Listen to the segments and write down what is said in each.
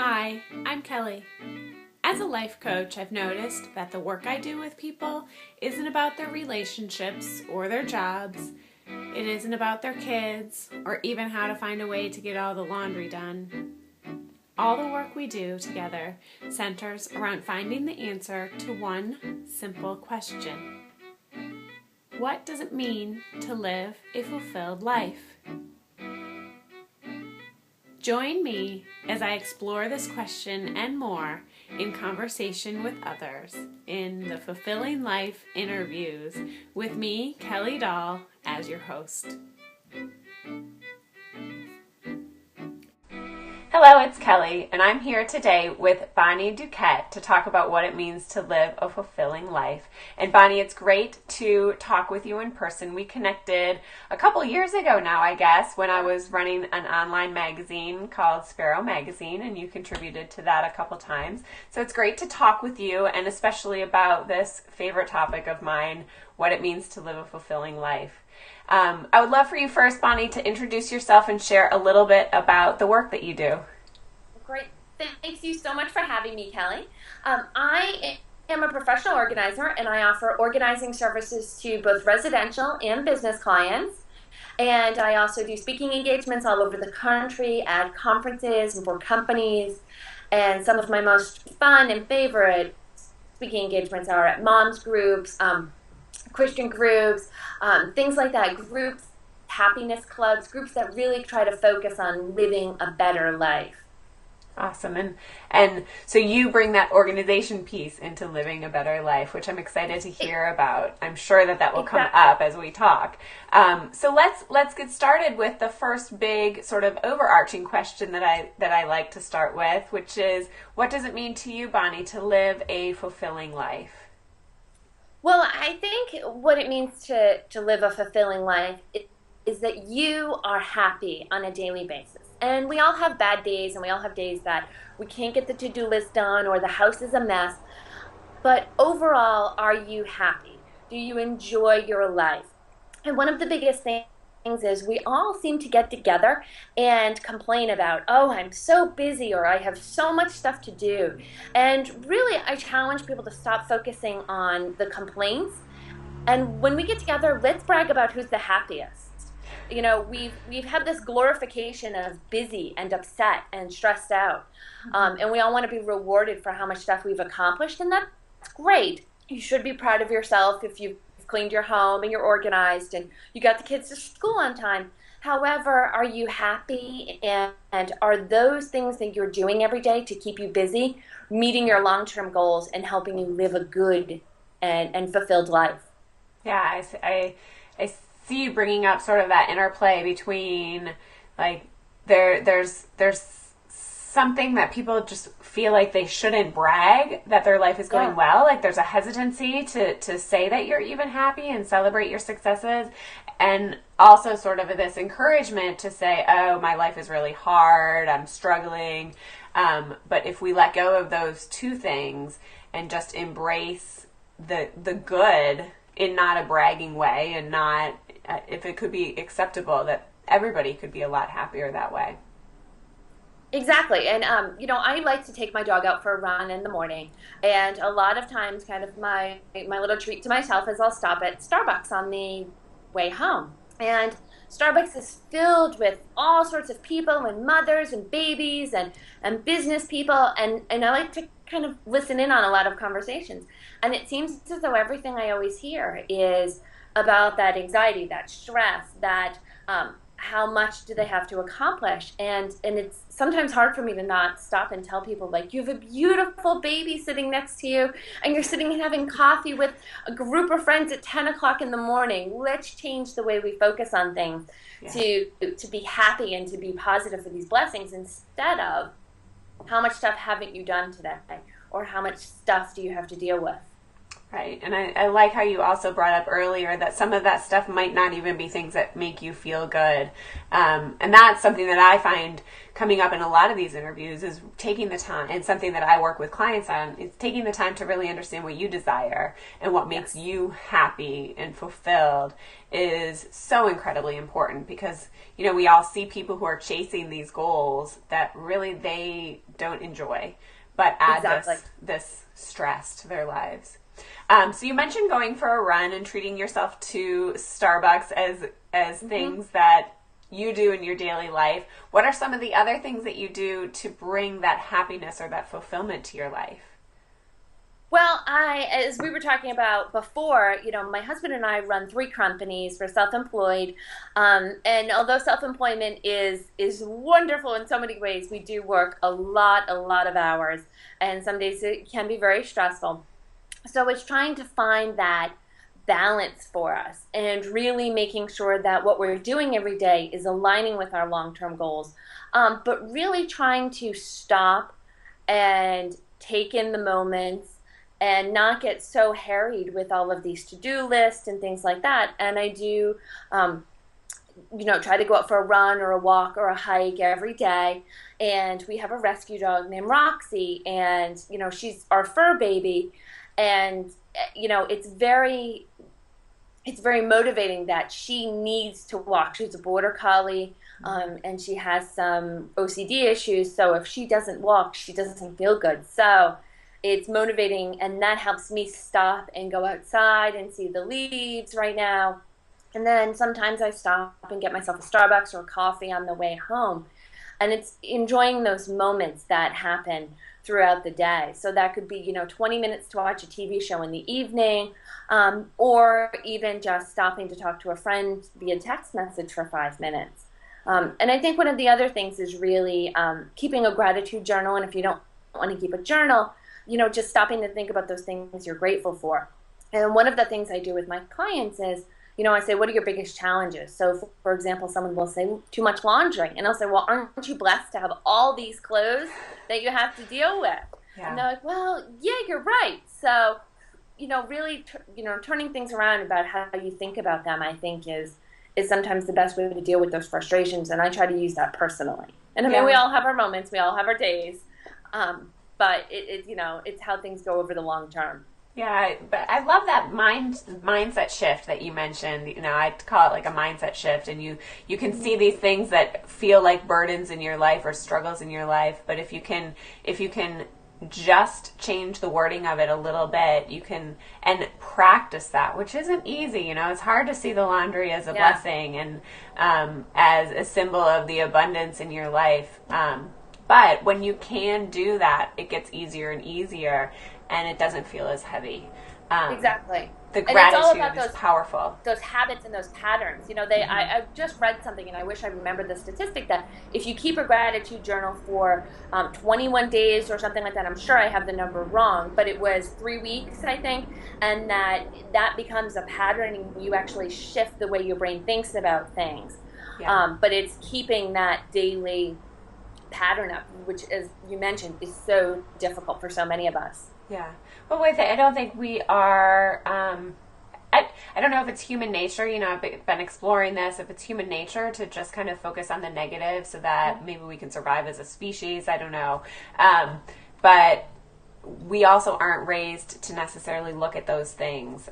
Hi, I'm Kelly. As a life coach, I've noticed that the work I do with people isn't about their relationships or their jobs. It isn't about their kids or even how to find a way to get all the laundry done. All the work we do together centers around finding the answer to one simple question. What does it mean to live a fulfilled life? Join me as I explore this question and more in conversation with others in the Fulfilling Life interviews with me, Kelly Dahl, as your host. Hello, it's Kelly, and I'm here today with Joy Dewkett to talk about what it means to live a fulfilling life. And Bonnie, it's great to talk with you in person. We connected a couple years ago now, I guess, when I was running an online magazine called Sparrow Magazine, and you contributed to that a couple times. So it's great to talk with you, and especially about this favorite topic of mine, what it means to live a fulfilling life. I would love for you first, Bonnie, to introduce yourself and share a little bit about the work that you do. Great. Thanks you so much for having me, Kelly. I am a professional organizer, and I offer organizing services to both residential and business clients. And I also do speaking engagements all over the country at conferences and for companies. And some of my most fun and favorite speaking engagements are at moms groups, Christian groups, things like that, groups, happiness clubs, groups that really try to focus on living a better life. Awesome. And so you bring that organization piece into living a better life, which I'm excited to hear about. I'm sure that will come up as we talk. So let's get started with the first big sort of overarching question that I like to start with, which is, what does it mean to you, Bonnie, to live a fulfilling life? Well, I think what it means to live a fulfilling life is that you are happy on a daily basis. And we all have bad days, and we all have days that we can't get the to-do list done or the house is a mess. But overall, are you happy? Do you enjoy your life? And one of the biggest things is we all seem to get together and complain about, oh, I'm so busy, or I have so much stuff to do. And really, I challenge people to stop focusing on the complaints. And when we get together, let's brag about who's the happiest. You know, we've had this glorification of busy and upset and stressed out. And we all want to be rewarded for how much stuff we've accomplished. And that's great. You should be proud of yourself if you've cleaned your home and you're organized and you got the kids to school on time. However, are you happy, and are those things that you're doing every day to keep you busy meeting your long-term goals and helping you live a good and fulfilled life? Yeah, I see you bringing up sort of that interplay between, like, there's something that people just feel like they shouldn't brag that their life is going well. Like, there's a hesitancy to say that you're even happy and celebrate your successes, and also sort of this encouragement to say, oh, my life is really hard, I'm struggling. But if we let go of those two things and just embrace the good in not a bragging way, and not if it could be acceptable, that everybody could be a lot happier that way. Exactly. And, I like to take my dog out for a run in the morning. And a lot of times, kind of my little treat to myself is I'll stop at Starbucks on the way home. And Starbucks is filled with all sorts of people, and mothers and babies and business people. And I like to kind of listen in on a lot of conversations. And it seems as though everything I always hear is about that anxiety, that stress, that how much do they have to accomplish. And it's sometimes hard for me to not stop and tell people, like, you have a beautiful baby sitting next to you, and you're sitting and having coffee with a group of friends at 10 o'clock in the morning. Let's change the way we focus on things to be happy and to be positive for these blessings, instead of how much stuff haven't you done today, or how much stuff do you have to deal with. Right. And I like how you also brought up earlier that some of that stuff might not even be things that make you feel good. And that's something that I find coming up in a lot of these interviews is taking the time, and something that I work with clients on is taking the time to really understand what you desire and what makes you happy and fulfilled is so incredibly important because, you know, we all see people who are chasing these goals that really they don't enjoy, but add this stress to their lives. So you mentioned going for a run and treating yourself to Starbucks as things that you do in your daily life. What are some of the other things that you do to bring that happiness or that fulfillment to your life? Well, as we were talking about before, you know, my husband and I run 3 companies. We're self-employed, and although self-employment is wonderful in so many ways, we do work a lot of hours, and some days it can be very stressful. So it's trying to find that balance for us and really making sure that what we're doing every day is aligning with our long-term goals, but really trying to stop and take in the moments and not get so harried with all of these to-do lists and things like that. And I do, you know, try to go out for a run or a walk or a hike every day. And we have a rescue dog named Roxy, and, you know, she's our fur baby. And, you know, it's very motivating that she needs to walk. She's a border collie, and she has some OCD issues. So if she doesn't walk, she doesn't feel good. So it's motivating, and that helps me stop and go outside and see the leaves right now. And then sometimes I stop and get myself a Starbucks or a coffee on the way home. And it's enjoying those moments that happen throughout the day. So that could be, you know, 20 minutes to watch a TV show in the evening, or even just stopping to talk to a friend via text message for 5 minutes. And I think one of the other things is really keeping a gratitude journal. And if you don't want to keep a journal, you know, just stopping to think about those things you're grateful for. And one of the things I do with my clients is, you know, I say, what are your biggest challenges? So, for example, someone will say, too much laundry. And I'll say, well, aren't you blessed to have all these clothes that you have to deal with? Yeah. And they're like, well, yeah, you're right. So, you know, really, turning things around about how you think about them, I think is sometimes the best way to deal with those frustrations. And I try to use that personally. And I mean, we all have our moments. We all have our days. But you know, it's how things go over the long term. Yeah, but I love that mindset shift that you mentioned. You know, I call it like a mindset shift, and you can see these things that feel like burdens in your life or struggles in your life, but if you can just change the wording of it a little bit, you can, and practice that, which isn't easy. You know, it's hard to see the laundry as a blessing and as a symbol of the abundance in your life. But when you can do that, it gets easier and easier, and it doesn't feel as heavy. Exactly. The gratitude is powerful. Those habits and those patterns. You know, I just read something, and I wish I remembered the statistic, that if you keep a gratitude journal for 21 days or something like that, I'm sure I have the number wrong, but it was 3 weeks, I think, and that becomes a pattern, and you actually shift the way your brain thinks about things. Yeah. But it's keeping that daily pattern up, which, as you mentioned, is so difficult for so many of us. Yeah. Well, with it, I don't think we are, I don't know if it's human nature, you know, I've been exploring this, if it's human nature to just kind of focus on the negative so that maybe we can survive as a species, I don't know. But we also aren't raised to necessarily look at those things.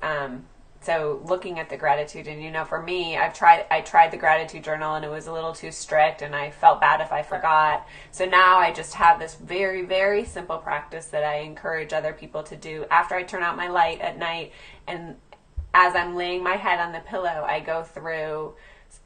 So looking at the gratitude, and, you know, for me, I tried the gratitude journal, and it was a little too strict, and I felt bad if I forgot. So now I just have this very, very simple practice that I encourage other people to do after I turn out my light at night. And as I'm laying my head on the pillow, I go through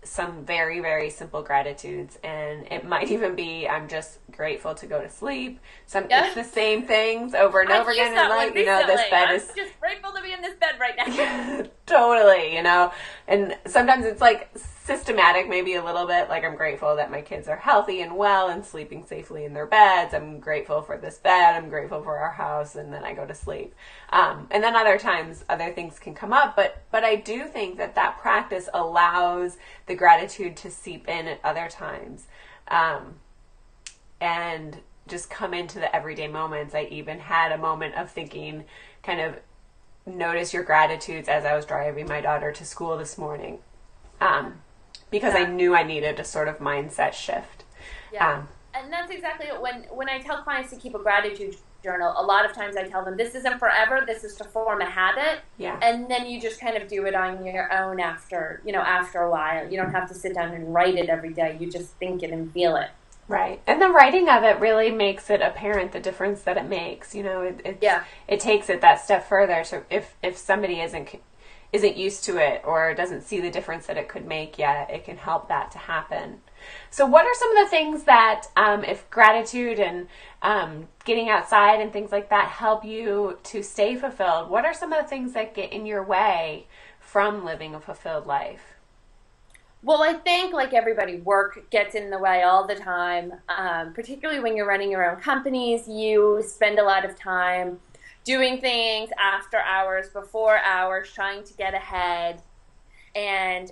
some very, very simple gratitudes, and it might even be I'm just grateful to go to sleep. It's the same things over and over again. And like, you know, this bed is just grateful to be in this bed right now. Totally, you know. And sometimes it's like systematic, maybe a little bit. Like, I'm grateful that my kids are healthy and well and sleeping safely in their beds. I'm grateful for this bed. I'm grateful for our house, and then I go to sleep. And then other times, other things can come up. But I do think that practice allows the gratitude to seep in at other times, and just come into the everyday moments. I even had a moment of thinking, kind of notice your gratitudes as I was driving my daughter to school this morning, because I knew I needed a sort of mindset shift. Yeah. And that's exactly it. When I tell clients to keep a gratitude journal, a lot of times I tell them this isn't forever, this is to form a habit. Yeah. And then you just kind of do it on your own after a while. You don't have to sit down and write it every day. You just think it and feel it. Right. And the writing of it really makes it apparent the difference that it makes. It takes it that step further. So if somebody isn't used to it or doesn't see the difference that it could make yet, it can help that to happen. So what are some of the things that, if gratitude and getting outside and things like that help you to stay fulfilled, what are some of the things that get in your way from living a fulfilled life? Well, I think, like everybody, work gets in the way all the time, particularly when you're running your own companies. You spend a lot of time doing things after hours, before hours, trying to get ahead. And,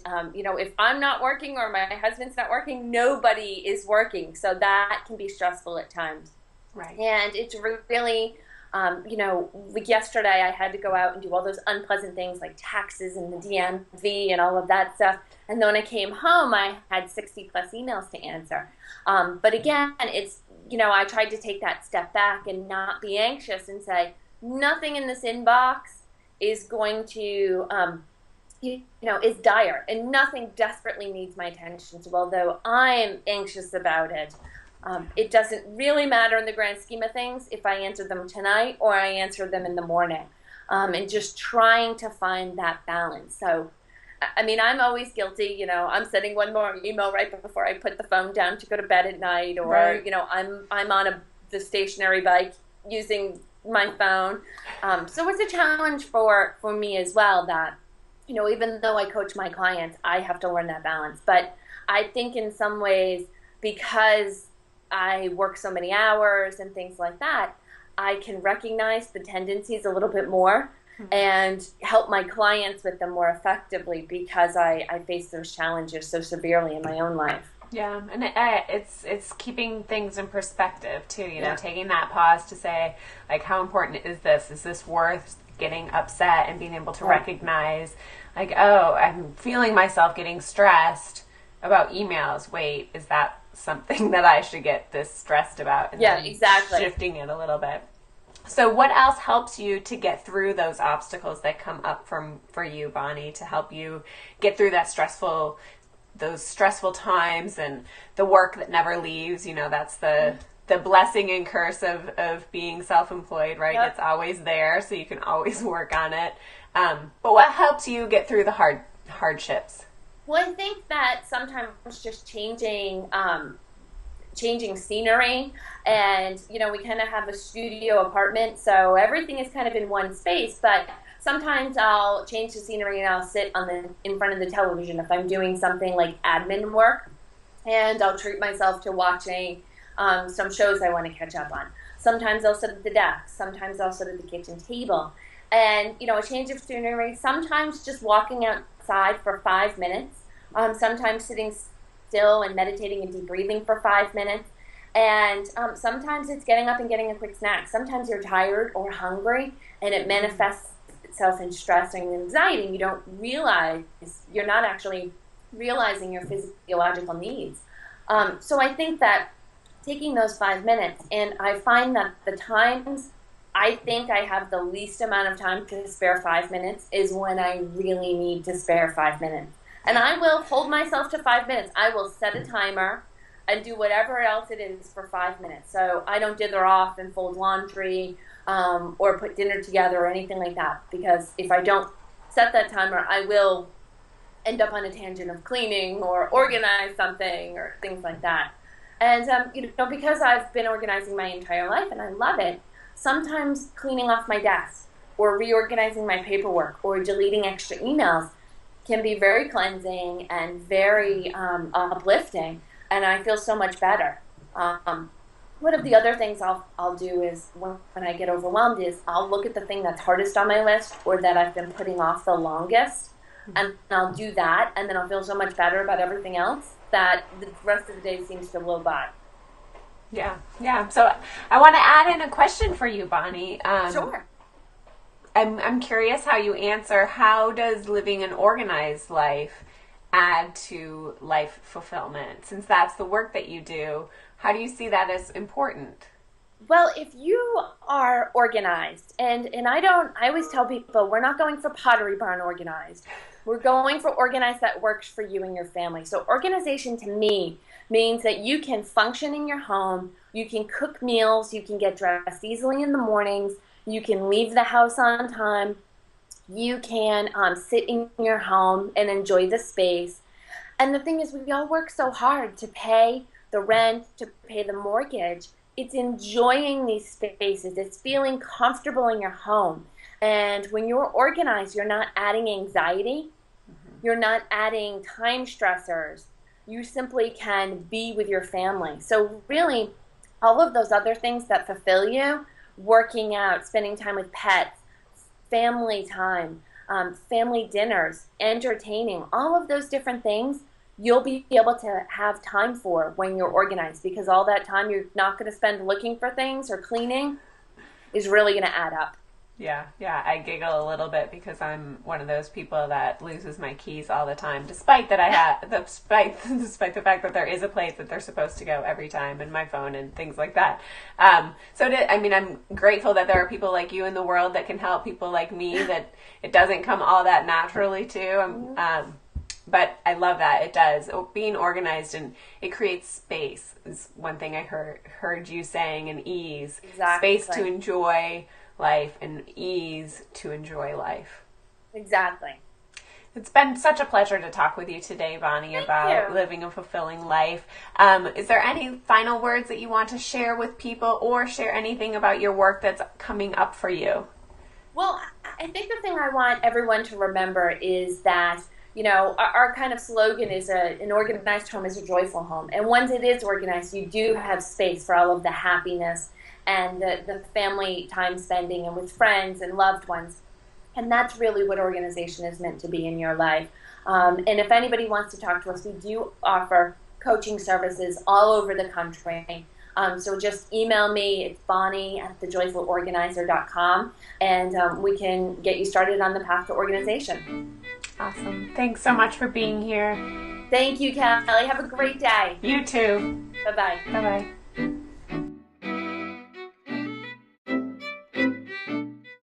if I'm not working or my husband's not working, nobody is working. So that can be stressful at times. Right. And it's really, like yesterday I had to go out and do all those unpleasant things like taxes and the DMV and all of that stuff. And then when I came home, I had 60 plus emails to answer. But again, it's, I tried to take that step back and not be anxious and say, nothing in this inbox is going to, is dire, and nothing desperately needs my attention. So although I'm anxious about it, it doesn't really matter in the grand scheme of things if I answer them tonight or I answer them in the morning. And just trying to find that balance. So, I mean, I'm always guilty. I'm sending one more email right before I put the phone down to go to bed at night, or right. I'm on the stationary bike using my phone. So it's a challenge for me as well that, even though I coach my clients, I have to learn that balance. But I think in some ways, because I work so many hours and things like that, I can recognize the tendencies a little bit more and help my clients with them more effectively because I face those challenges so severely in my own life. Yeah, and it's keeping things in perspective too, taking that pause to say, like, how important is this? Is this worth getting upset and being able to recognize, like, oh, I'm feeling myself getting stressed about emails. Wait, is that something that I should get this stressed about? And exactly. Shifting it a little bit. So what else helps you to get through those obstacles that come up for you, Bonnie, to help you get through those stressful times and the work that never leaves? That's the blessing and curse of being self-employed, right? Yep. It's always there, so you can always work on it. But what helps you get through the hardships? Well, I think that sometimes just changing scenery, and we kind of have a studio apartment, so everything is kind of in one space, but sometimes I'll change the scenery and I'll sit in front of the television if I'm doing something like admin work, and I'll treat myself to watching some shows I want to catch up on. Sometimes I'll sit at the desk, sometimes I'll sit at the kitchen table, and a change of scenery, sometimes just walking outside for 5 minutes, sometimes sitting still and meditating and deep breathing for 5 minutes. And sometimes it's getting up and getting a quick snack. Sometimes you're tired or hungry and it manifests itself in stress and anxiety. You don't realize, you're not actually realizing your physiological needs. So I think that taking those 5 minutes, and I find that the times I think I have the least amount of time to spare 5 minutes is when I really need to spare 5 minutes. And I will hold myself to 5 minutes. I will set a timer and do whatever else it is for 5 minutes. So I don't dither off and fold laundry or put dinner together or anything like that. Because if I don't set that timer, I will end up on a tangent of cleaning or organize something or things like that. And because I've been organizing my entire life and I love it, sometimes cleaning off my desk or reorganizing my paperwork or deleting extra emails can be very cleansing and very uplifting, and I feel so much better. One of the other things I'll do is when I get overwhelmed is I'll look at the thing that's hardest on my list or that I've been putting off the longest, and I'll do that, and then I'll feel so much better about everything else that the rest of the day seems to blow by. Yeah. So I want to add in a question for you, Bonnie. Sure. I'm curious how you answer, how does living an organized life add to life fulfillment? Since that's the work that you do, how do you see that as important? Well, if you are organized, and I always tell people, we're not going for Pottery Barn organized. We're going for organized that works for you and your family. So organization to me means that you can function in your home, you can cook meals, you can get dressed easily in the mornings, you can leave the house on time, you can sit in your home and enjoy the space. And the thing is, we all work so hard to pay the rent, to pay the mortgage. It's enjoying these spaces. It's feeling comfortable in your home. And when you're organized, you're not adding anxiety. You're not adding time stressors. You simply can be with your family. So really, all of those other things that fulfill you, working out, spending time with pets, family time, family dinners, entertaining, all of those different things, you'll be able to have time for when you're organized, because all that time you're not going to spend looking for things or cleaning is really going to add up. Yeah, I giggle a little bit because I'm one of those people that loses my keys all the time, despite despite the fact that there is a place that they're supposed to go every time, and my phone and things like that. I'm grateful that there are people like you in the world that can help people like me that it doesn't come all that naturally to. But I love that it does. Being organized, and it creates space is one thing I heard you saying, and ease. Exactly. Space to enjoy life and ease to enjoy life. Exactly. It's been such a pleasure to talk with you today, Bonnie, about living a fulfilling life. Is there any final words that you want to share with people, or share anything about your work that's coming up for you? Well, I think the thing I want everyone to remember is that, our kind of slogan is an organized home is a joyful home. And once it is organized, you do have space for all of the happiness and the family time spending and with friends and loved ones. And that's really what organization is meant to be in your life. And if anybody wants to talk to us, we do offer coaching services all over the country. So just email me. It's bonnie@thejoyfulorganizer.com, and we can get you started on the path to organization. Awesome. Thanks so much for being here. Thank you, Kelly. Have a great day. You too. Bye-bye. Bye-bye.